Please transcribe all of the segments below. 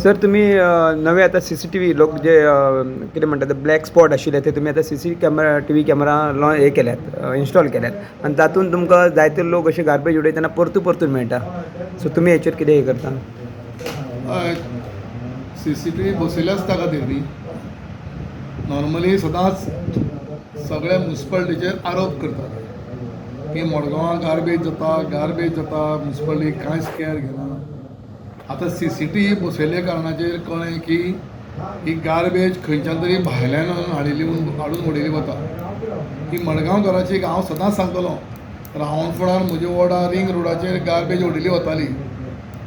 Sir तुम्ही नवे आता CCTV लोक जे कितें म्हणटा ब्लॅक स्पॉट आशिल्ले ते तुमी आता CCTV कॅमेरा हे केल्यात इन्स्टॉल केल्यात आनी तातूंत तुमकां जायते लोक अशे गार्बेज उडयतना परतून मेळटा. सो तुमी हेचेर कितें हे करता? CCTV बसयल्याच त्या खातीर न्ही. नॉर्मली सदांच सगळे म्युन्सिपाल्टीचेर आरोप करतात की मडगांवां गार्बेज जाता म्युन्सिपाल्टी कांयच कॅर घेना. आतां CCTV बसयल्ले कारणाचेर कळ्ळें की ही गार्बेज खंयच्यान तरी भायल्यान हाडून उडयली वता. ही मडगांवकाराची हांव सदांच सांगतलों, रावणफोंडार म्हज्या वार्डार रिंग रोडाचेर गार्बेज उडयली वताली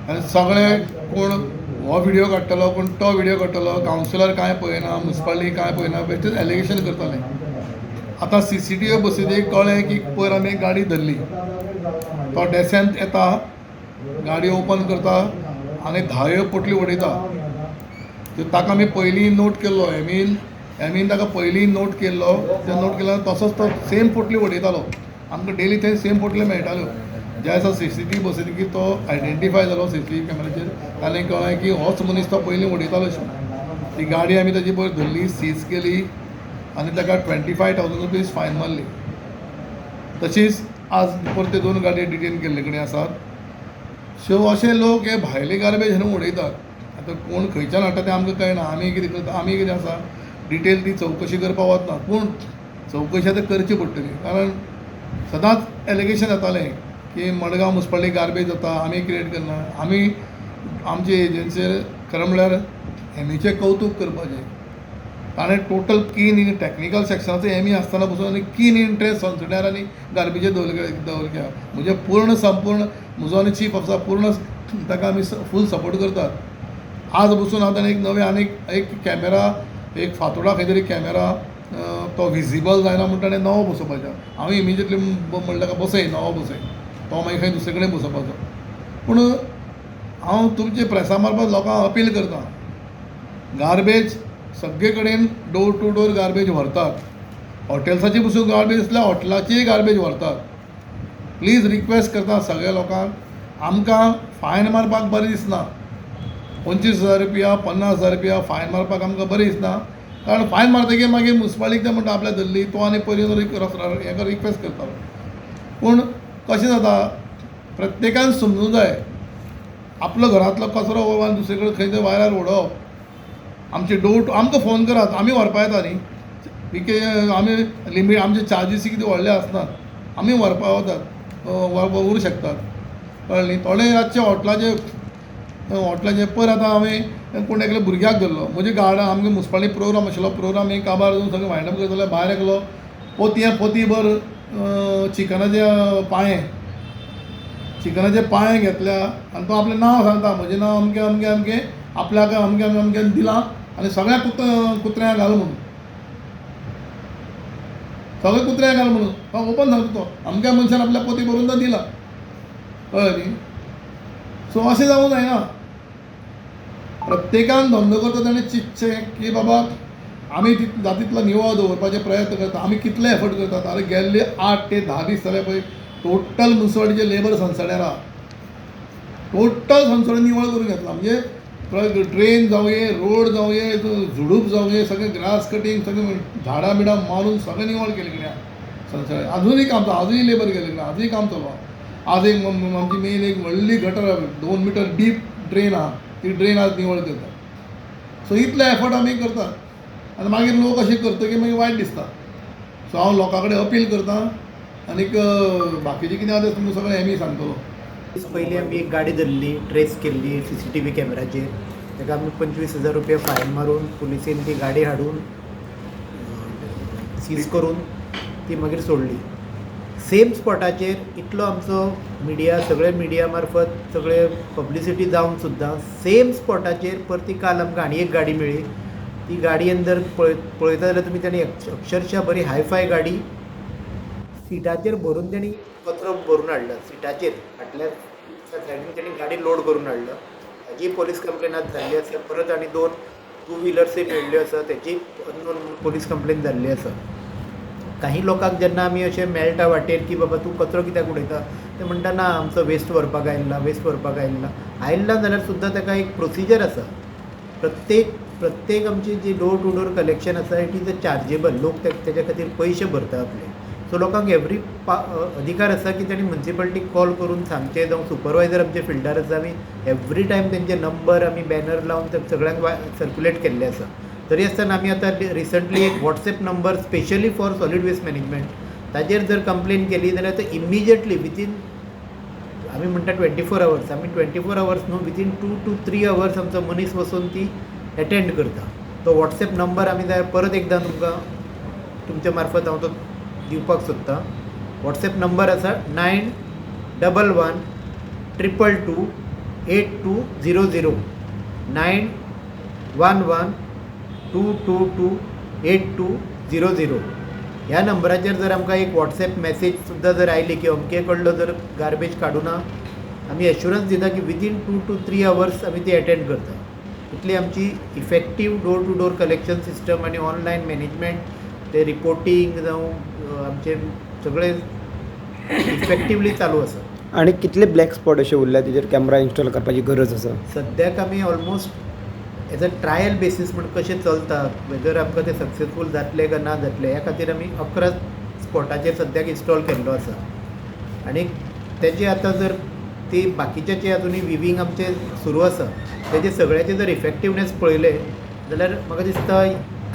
आनी सगळे कोण हो व्हिडियो काडटलो कोण तो व्हिडियो काडटलो, कावन्सिलर कांय पळयना, म्युन्सिपाल्टी कांय पळयना, बेश्टेच एलिगेशन करताले. आतां CCTV बसयतकीर कळ्ळें की पयर आमी एक गाडी धरली, तो डेसेंत येता, गाडी ओपन करता आनी धायो पोटली उडयता. ताका आमी पयलीं नोट केल्लो, एमीन ताका पयलीं नोट केल्लो, ते नोट केल्लो तसोच तो सेम पोटली उडयतालो. आमकां डेली थंय सेम पोटल्यो मेळटाल्यो. ज्या दिसा CCTV बसयतकीर तो आयडेंटिफाय जालो CCTV कॅमेराचेर आनी कळ्ळें की होच मनीस तो पयलीं उडयतालो अशें. ती गाडी आमी ताजी पयर धरली, सीज केली आनी ताका 25,000 रुपीज फायन मारली. तशीच आज परते 2 गाडयो डिटेन केल्ले कडेन आसात. सो अशे लोक हे भायले गार्बेज हाडून उडयतात. आतां कोण खंयच्यान हाडटा तें आमकां कळना. आमी कितें करता, आमी कितें आसा डिटेल ती चवकशी करपाक वचना, पूण चवकशी आतां करची पडटली. कारण सदांच एलिगेशन येतालें की मडगांव म्युन्सिपाल्टी गार्बेज जाता, आमी क्रिएट करना. आमी आमचे एजन्सीर खरें म्हणल्यार एमीचें कौतूक करपाचें. ताणें टोटल कीन इन टॅक्निकल सेक्शनाचो एमी आसतना पसून आनी कीन इंट्रस्ट संसड्यार आनी गार्बेजेर दवरल्या. म्हणजे पूर्ण संपूर्ण म्हजो आनी चीफ ऑफिसर पूर्ण ताका आमी फूल सपोर्ट करतात. आज बसून आतां एक नवे आनीक एक कॅमेरा, एक फातोडा खंय तरी कॅमेरा तो विजिबल जायना म्हणटा आनी नवो बसोवपाचो. हांव इमिजिएटली म्हणलें ताका बसय, नवो बसय, तो मागीर खंय दुसरे कडेन बसोवपाचो. पूण हांव तुमचे प्रेसा मार्फत लोकांक अपील करतां, गार्बेज सगळे कडेन डोर टू डोर गार्बेज व्हरतात. हॉटेल्साची पसून गार्बेज आसल्यार हॉटेलाचीय गार्बेज व्हरतात. प्लीज रिक्वेस्ट करता सगळ्या लोकांक, आमकां फायन मारपाक बरें दिसना. 25,000 रुपया 50,000 रुपया फायन मारपाक आमकां बरें दिसना. कारण फायन मारतकीर मागीर म्युन्सिपाल्टीक ते म्हणटा आपल्या धरली, तो आनी पयलीं हेका रिक्वेस्ट करता. पूण कशें जाता, प्रत्येकान समजूंक जाय आपलो घरांतलो कचरो व्हरून दुसरे कडेन खंय तरी वायल्यार उडोवप. आमचे डोर आमकां फोन करात, आमी व्हरपा येता न्ही. आमी लिमीट आमचे चार्जीस कितें व्हडले आसनात, आमी व्हरपा वतात, व्हरूंक शकतात. कळ्ळें न्ही. थोडे रातचे हॉटेलाचे पयर आतां हांवें कोण एकल्या भुरग्याक धरलो. म्हजे गार्डन आमगे म्युन्सिपाल्टी प्रोग्राम आशिल्लो, प्रोग्राम एक काबार जावन सगळें वायंडअप करताले. भायर एकलो पोतीभर चिकनाचे पांये घेतल्या आनी तो आपलें नांव सांगता, म्हजें नांव अमकें अमकें अमकें, आपल्याक अमकें अमकें अमकें दिलां आनी सगळ्या कुत्र्यांक घाल म्हणून, सगळे कुत्र्यांक घाल म्हणून तो ओपन सांगता. तो अमक्या मनशान आपल्या पोती भरून तो दिला. कळ्ळें न्ही. सो अशें जावंक जायना. प्रत्येकान धंदो करता ताणें चिंतचें की बाबा आमी जाता तितलो निवळ दवरपाचे प्रयत्न करता. आमी कितले एफर्ट करतात. आतां गेल्ले 8 ते 10 दीस जाले पळय, टोटल म्युन्सिपाल्टीचे लेबर सनसड्यार आहा. टोटल सनसड निवळ करून घेतला. म्हणजे ड्रेन जावंये, रोड जावंये, झुडूप जावंये, सगळें ग्रास कटींग, सगळें झाडां बिडां मारून सगळें निवळ केलें कित्याक सनसड्यार. आजुनूय काम चालू, आजुनूय लेबर गेले कडेन आजुनूय काम चालू आहा. आज एक आमची मेन एक व्हडली गटर 2 मिटर डीप ड्रेन आहा, ती ड्रेन आज निवळ करता. सो इतले एफर्ट आमी करतात आनी मागीर लोक अशें करतकीर मागीर वायट दिसता. सो हांव लोकां कडेन अपील करतां आनीक बाकीचें कितें आसा तें तुमकां सगळें एमी सांगतलो. पयलीं आमी एक गाडी धरली, ट्रेस केल्ली CCTV कॅमेराचेर. ताका आमी 25,000 रुपया फायन मारून पुलिसेन ती गाडी हाडून सीज करून ती मागीर सोडली. सेम स्पॉटाचेर इतलो आमचो मिडिया, सगळे मिडिया मार्फत सगळे पब्लिसिटी जावन सुद्दां सेम स्पॉटाचेर परती काल आमकां आनी एक गाडी मेळ्ळी. ती गाडी अंदर पळयता जाल्यार तुमी ताणी अक्षरशा बरी हायफाय गाडी सिटाचेर भरून ताणी कचरो भरून हाडला. सिटाचेर फाटल्या सायडीन ताणी गाडी लोड करून हाडला. हाजी पोलीस कंप्लेन आज जाल्ली आसा. परत आनी 2 टू व्हिलर्सय मेळ्ळ्यो आसा, तेची पोलीस कंप्लेन जाल्ली आसा. काही लोकांक जेन्ना आमी अशें मेळटा वाटेर की बाबा तूं कचरो कित्याक उडयता, ते म्हणटा ना आमचो वेस्ट व्हरपाक आयिल्ला जाल्यार सुद्दां ताका एक प्रोसिजर आसा. प्रत्येक आमची जी डोर टू डोर कलेक्शन आसा इट इज अ चार्जेबल. लोक तेच्या खातीर पयशे भरता आपले. सो लोकांक अधिकार आसा की तांणी म्युन्सिपाल्टीक कॉल करून सांगचें. जावं सुपरवायझर आमचे फिल्डार आसा आमी एवरी टायम तेंचे नंबर आमी बॅनर लावन ते सगळ्यांक सर्क्युलेट केल्ले आसा. तरी आसतना आमी आतां रिसंटली एक WhatsApp number specially for solid waste management ताचेर जर कंप्लेन केली जाल्यार तो इमिजिएटली विथीन आमी म्हणटा 24 hours आमी 24 hours न्हू विथीन 2 to 3 hours आमचो मनीस वचून ती एटेंड करता. तो वॉट्सॅप नंबर आमी जाय परत एकदां तुमकां तुमच्या मार्फत हांव तो दिवपाक सोदतां. वॉट्सॅप नंबर आसा 9111228200 9111228200. ह्या नंबराचेर जर आमकां एक वॉट्सॅप मॅसेज सुद्दां जर आयली की अमके कडलो जर गार्बेज काडूना आमी एश्युरन्स दिता की विथीन 2 to 3 hours आमी ती एटेंड करता. इतली आमची effective door to door collection system आनी ऑनलायन मॅनेजमेंट ते रिपोर्टींग जावं आमचे सगळे इफेक्टिवली चालू आसा. आनी कितले ब्लॅक स्पॉट अशे उरल्या तेजेर कॅमेरा इन्स्टॉल करपाची गरज आसा? सद्याक आमी almost as a trial basis म्हण कशें चलता वेदर आमकां ते सक्सेसफूल जातले काय ना जातले ह्या खातीर आमी 11 स्पॉटाचेर सद्याक इन्स्टॉल केल्लो आसा. आनी तेजे आतां जर ती बाकीच्याचे अजुनूय विवींग आमचे सुरू आसा तेजे सगळ्याचे जर इफेक्टिवनेस पळयले जाल्यार म्हाका दिसता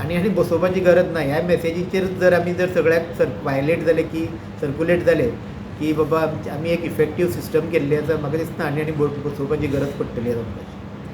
आनी बसोवपाची गरज ना. ह्या मॅसेजीचेर जर आमी जर सगळ्याक वायलेट जाले की सर्क्युलेट जाले की बाबा आमी एक इफेक्टीव सिस्टम केल्ली आसा म्हाका दिसता आनी बसोवपाची गरज पडटली आमकां.